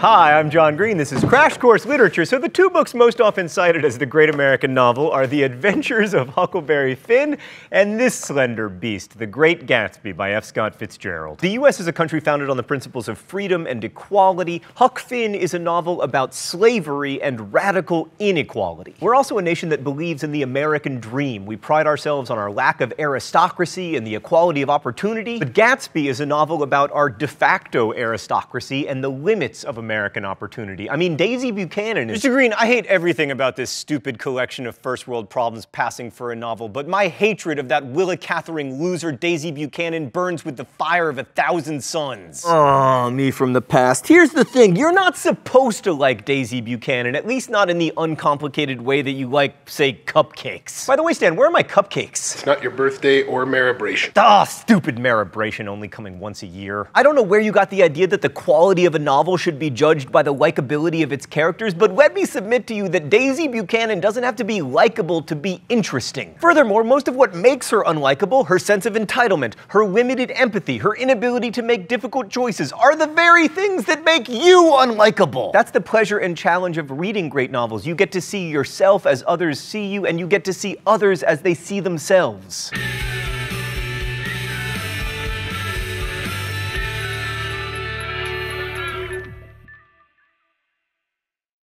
Hi, I'm John Green. This is Crash Course Literature. So the two books most often cited as the great American novel are The Adventures of Huckleberry Finn and this slender beast, The Great Gatsby by F. Scott Fitzgerald. The U.S. is a country founded on the principles of freedom and equality. Huck Finn is a novel about slavery and radical inequality. We're also a nation that believes in the American dream. We pride ourselves on our lack of aristocracy and the equality of opportunity. But Gatsby is a novel about our de facto aristocracy and the limits of American opportunity. I mean, Daisy Buchanan is— Mr. Green, I hate everything about this stupid collection of first world problems passing for a novel, but my hatred of that Willa-Catherine loser Daisy Buchanan burns with the fire of 1,000 suns. Oh, me from the past. Here's the thing, you're not supposed to like Daisy Buchanan, at least not in the uncomplicated way that you like, say, cupcakes. By the way, Stan, where are my cupcakes? It's not your birthday or Maribration. Ah, stupid Maribration only coming once a year. I don't know where you got the idea that the quality of a novel should be judged by the likability of its characters, but let me submit to you that Daisy Buchanan doesn't have to be likable to be interesting. Furthermore, most of what makes her unlikable, her sense of entitlement, her limited empathy, her inability to make difficult choices, are the very things that make you unlikable. That's the pleasure and challenge of reading great novels. You get to see yourself as others see you, and you get to see others as they see themselves.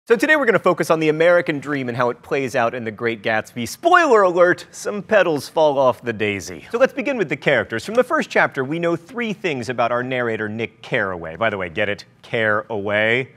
So today we're going to focus on the American dream and how it plays out in The Great Gatsby. Spoiler alert, some petals fall off the daisy. So let's begin with the characters. From the first chapter, we know 3 things about our narrator, Nick Carraway. By the way, get it? Carraway?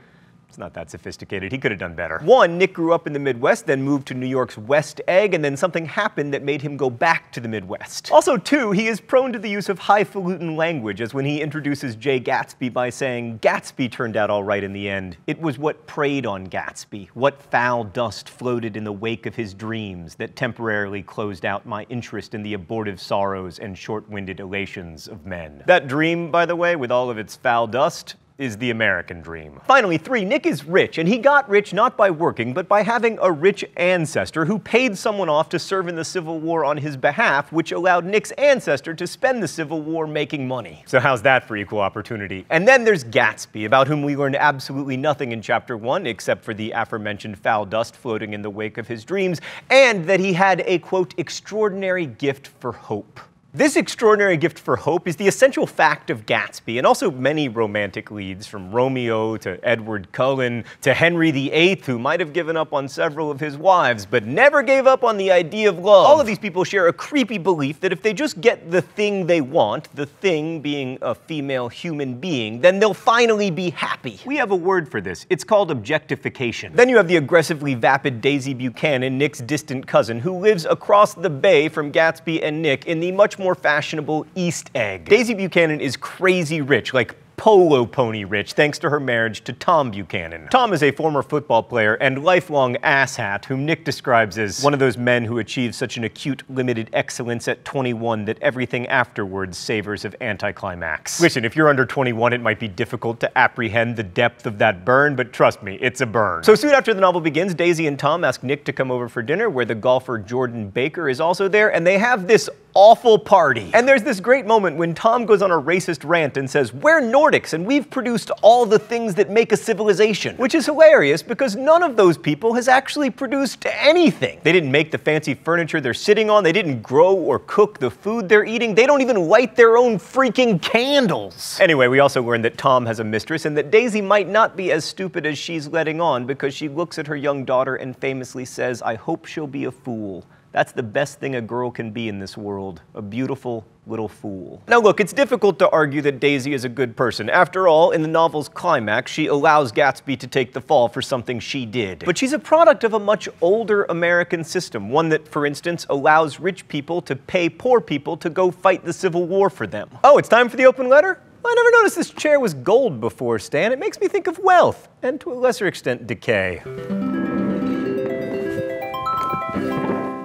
It's not that sophisticated. He could have done better. 1, Nick grew up in the Midwest, then moved to New York's West Egg, and then something happened that made him go back to the Midwest. Also 2, he is prone to the use of highfalutin language, as when he introduces Jay Gatsby by saying, "Gatsby turned out all right in the end. It was what preyed on Gatsby, what foul dust floated in the wake of his dreams that temporarily closed out my interest in the abortive sorrows and short-winded elations of men." That dream, by the way, with all of its foul dust, is the American dream. Finally, 3, Nick is rich, and he got rich not by working, but by having a rich ancestor who paid someone off to serve in the Civil War on his behalf, which allowed Nick's ancestor to spend the Civil War making money. So how's that for equal opportunity? And then there's Gatsby, about whom we learned absolutely nothing in Chapter 1, except for the aforementioned foul dust floating in the wake of his dreams, and that he had a, quote, extraordinary gift for hope. This extraordinary gift for hope is the essential fact of Gatsby, and also many romantic leads, from Romeo to Edward Cullen to Henry VIII, who might have given up on several of his wives, but never gave up on the idea of love. All of these people share a creepy belief that if they just get the thing they want, the thing being a female human being, then they'll finally be happy. We have a word for this. It's called objectification. Then you have the aggressively vapid Daisy Buchanan, Nick's distant cousin, who lives across the bay from Gatsby and Nick in the much more fashionable East Egg. Daisy Buchanan is crazy rich, like polo pony rich, thanks to her marriage to Tom Buchanan. Tom is a former football player and lifelong asshat whom Nick describes as one of those men who achieves such an acute, limited excellence at 21 that everything afterwards savors of anticlimax. Listen, if you're under 21, it might be difficult to apprehend the depth of that burn, but trust me, it's a burn. So soon after the novel begins, Daisy and Tom ask Nick to come over for dinner, where the golfer Jordan Baker is also there, and they have this awful party. And there's this great moment when Tom goes on a racist rant and says, "We're Nordics and we've produced all the things that make a civilization," which is hilarious because none of those people has actually produced anything. They didn't make the fancy furniture they're sitting on, they didn't grow or cook the food they're eating, they don't even light their own freaking candles. Anyway, we also learned that Tom has a mistress and that Daisy might not be as stupid as she's letting on, because she looks at her young daughter and famously says, "I hope she'll be a fool." That's the best thing a girl can be in this world, a beautiful little fool. Now look, it's difficult to argue that Daisy is a good person. After all, in the novel's climax, she allows Gatsby to take the fall for something she did. But she's a product of a much older American system, one that, for instance, allows rich people to pay poor people to go fight the Civil War for them. Oh, it's time for the open letter? I never noticed this chair was gold before, Stan. It makes me think of wealth, and to a lesser extent, decay.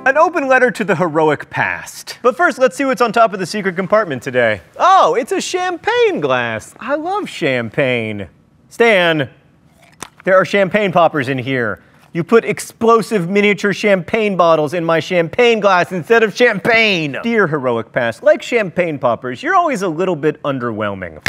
An open letter to the heroic past. But first, let's see what's on top of the secret compartment today. Oh, it's a champagne glass. I love champagne. Stan, there are champagne poppers in here. You put explosive miniature champagne bottles in my champagne glass instead of champagne. Dear heroic past, like champagne poppers, you're always a little bit underwhelming.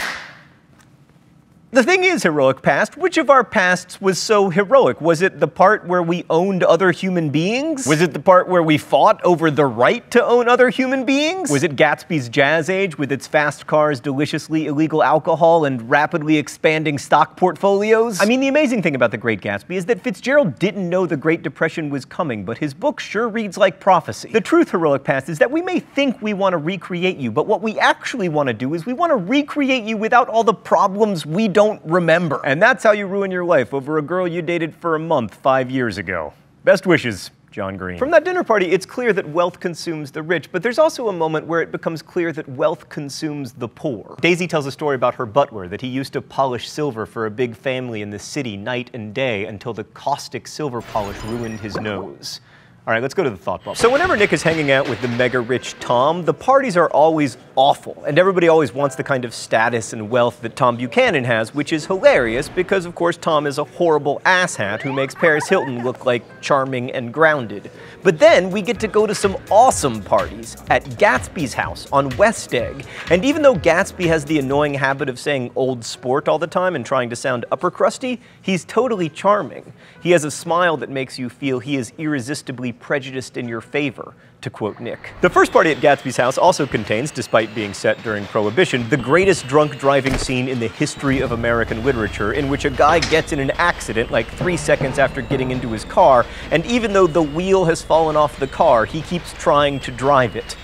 The thing is, heroic past, which of our pasts was so heroic? Was it the part where we owned other human beings? Was it the part where we fought over the right to own other human beings? Was it Gatsby's jazz age with its fast cars, deliciously illegal alcohol, and rapidly expanding stock portfolios? I mean, the amazing thing about The Great Gatsby is that Fitzgerald didn't know the Great Depression was coming, but his book sure reads like prophecy. The truth, heroic past, is that we may think we want to recreate you, but what we actually want to do is we want to recreate you without all the problems we don't remember. And that's how you ruin your life over a girl you dated for a month 5 years ago. Best wishes, John Green. From that dinner party, it's clear that wealth consumes the rich, but there's also a moment where it becomes clear that wealth consumes the poor. Daisy tells a story about her butler, that he used to polish silver for a big family in the city night and day until the caustic silver polish ruined his nose. All right, let's go to the thought bubble. So whenever Nick is hanging out with the mega-rich Tom, the parties are always awful, and everybody always wants the kind of status and wealth that Tom Buchanan has, which is hilarious because, of course, Tom is a horrible asshat who makes Paris Hilton look like charming and grounded. But then we get to go to some awesome parties at Gatsby's house on West Egg, and even though Gatsby has the annoying habit of saying old sport all the time and trying to sound upper crusty, he's totally charming. He has a smile that makes you feel he is irresistibly prejudiced in your favor, to quote Nick. The first party at Gatsby's house also contains, despite being set during Prohibition, the greatest drunk driving scene in the history of American literature, in which a guy gets in an accident like 3 seconds after getting into his car, and even though the wheel has fallen off the car, he keeps trying to drive it.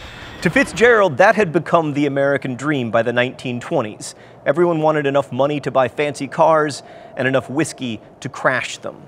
To Fitzgerald, that had become the American dream by the 1920s. Everyone wanted enough money to buy fancy cars and enough whiskey to crash them.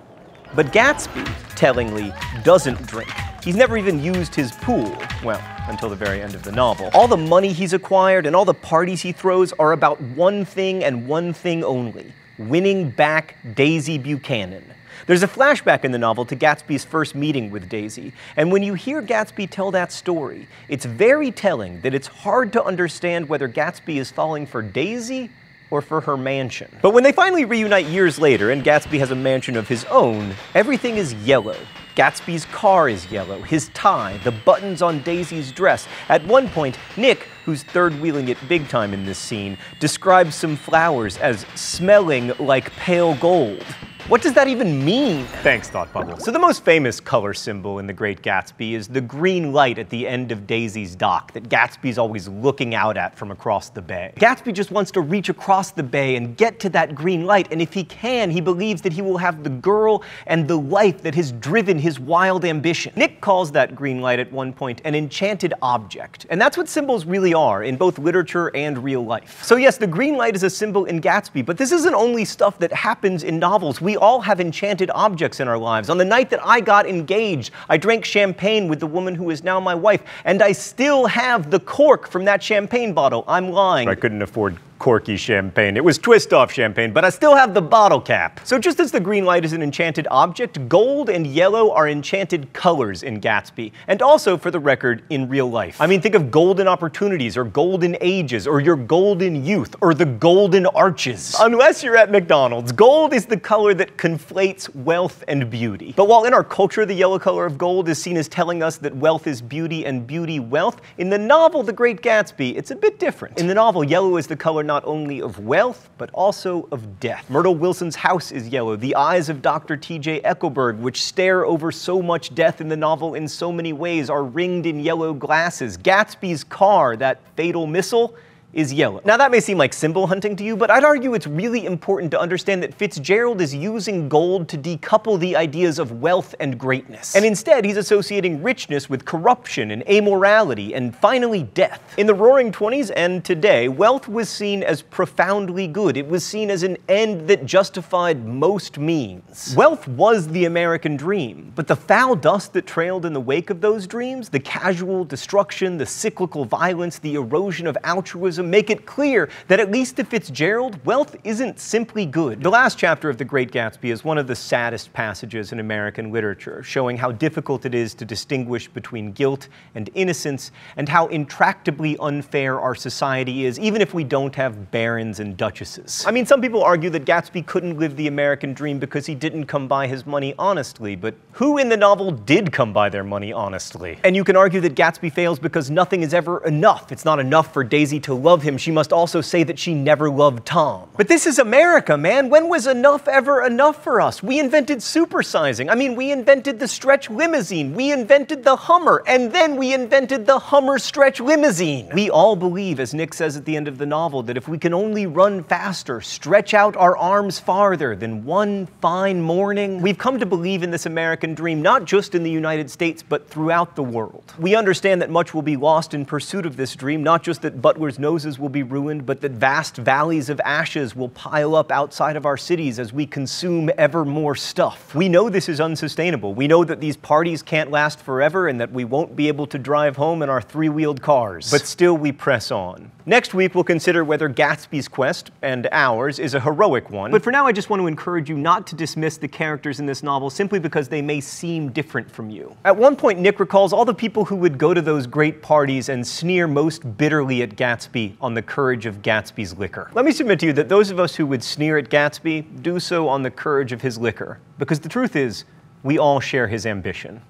But Gatsby, tellingly, doesn't drink. He's never even used his pool, well, until the very end of the novel. All the money he's acquired and all the parties he throws are about one thing and one thing only: winning back Daisy Buchanan. There's a flashback in the novel to Gatsby's first meeting with Daisy, and when you hear Gatsby tell that story, it's very telling that it's hard to understand whether Gatsby is falling for Daisy or for her mansion. But when they finally reunite years later and Gatsby has a mansion of his own, everything is yellow. Gatsby's car is yellow, his tie, the buttons on Daisy's dress. At one point, Nick, who's third-wheeling it big time in this scene, describes some flowers as smelling like pale gold. What does that even mean? Thanks, Thought Bubble. So the most famous color symbol in The Great Gatsby is the green light at the end of Daisy's dock that Gatsby's always looking out at from across the bay. Gatsby just wants to reach across the bay and get to that green light, and if he can, he believes that he will have the girl and the life that has driven his wild ambition. Nick calls that green light at one point an enchanted object, and that's what symbols really are in both literature and real life. So yes, the green light is a symbol in Gatsby, but this isn't only stuff that happens in novels. We all have enchanted objects in our lives. On the night that I got engaged, I drank champagne with the woman who is now my wife, and I still have the cork from that champagne bottle. I'm lying. I couldn't afford corky champagne. It was twist-off champagne, but I still have the bottle cap. So just as the green light is an enchanted object, gold and yellow are enchanted colors in Gatsby, and also, for the record, in real life. I mean, think of golden opportunities, or golden ages, or your golden youth, or the golden arches. Unless you're at McDonald's, gold is the color that conflates wealth and beauty. But while in our culture the yellow color of gold is seen as telling us that wealth is beauty and beauty wealth, in the novel The Great Gatsby, it's a bit different. In the novel, yellow is the color not only of wealth, but also of death. Myrtle Wilson's house is yellow. The eyes of Dr. T.J. Eckelberg, which stare over so much death in the novel in so many ways, are ringed in yellow glasses. Gatsby's car, that fatal missile, is yellow. Now that may seem like symbol hunting to you, but I'd argue it's really important to understand that Fitzgerald is using gold to decouple the ideas of wealth and greatness. And instead, he's associating richness with corruption and amorality and finally death. In the Roaring '20s and today, wealth was seen as profoundly good. It was seen as an end that justified most means. Wealth was the American dream, but the foul dust that trailed in the wake of those dreams, the casual destruction, the cyclical violence, the erosion of altruism, make it clear that at least to Fitzgerald, wealth isn't simply good. The last chapter of The Great Gatsby is one of the saddest passages in American literature, showing how difficult it is to distinguish between guilt and innocence, and how intractably unfair our society is, even if we don't have barons and duchesses. I mean, some people argue that Gatsby couldn't live the American dream because he didn't come by his money honestly, but who in the novel did come by their money honestly? And you can argue that Gatsby fails because nothing is ever enough. It's not enough for Daisy to love love him, she must also say that she never loved Tom. But this is America, man. When was enough ever enough for us? We invented supersizing. I mean, we invented the stretch limousine. We invented the Hummer. And then we invented the Hummer stretch limousine. We all believe, as Nick says at the end of the novel, that if we can only run faster, stretch out our arms farther, then one fine morning, we've come to believe in this American dream, not just in the United States, but throughout the world. We understand that much will be lost in pursuit of this dream, not just that butlers' noses will be ruined, but that vast valleys of ashes will pile up outside of our cities as we consume ever more stuff. We know this is unsustainable. We know that these parties can't last forever and that we won't be able to drive home in our three-wheeled cars. But still, we press on. Next week, we'll consider whether Gatsby's quest, and ours, is a heroic one. But for now, I just want to encourage you not to dismiss the characters in this novel simply because they may seem different from you. At one point, Nick recalls all the people who would go to those great parties and sneer most bitterly at Gatsby on the courage of Gatsby's liquor. Let me submit to you that those of us who would sneer at Gatsby do so on the courage of his liquor, because the truth is, we all share his ambition.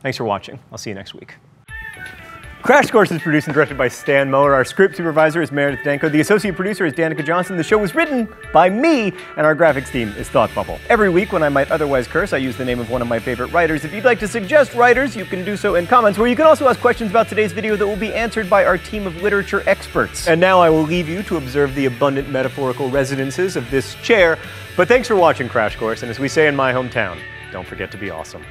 Thanks for watching. I'll see you next week. Crashcourse is produced and directed by Stan Muller. Our script supervisor is Meredith Danko. The associate producer is Danica Johnson. The show was written by me, and our graphics team is Thought Bubble. Every week, when I might otherwise curse, I use the name of one of my favorite writers. If you'd like to suggest writers, you can do so in comments, where you can also ask questions about today's video that will be answered by our team of literature experts. And now I will leave you to observe the abundant metaphorical resonances of this chair. But thanks for watching Crashcourse, and as we say in my hometown, don't forget to be awesome.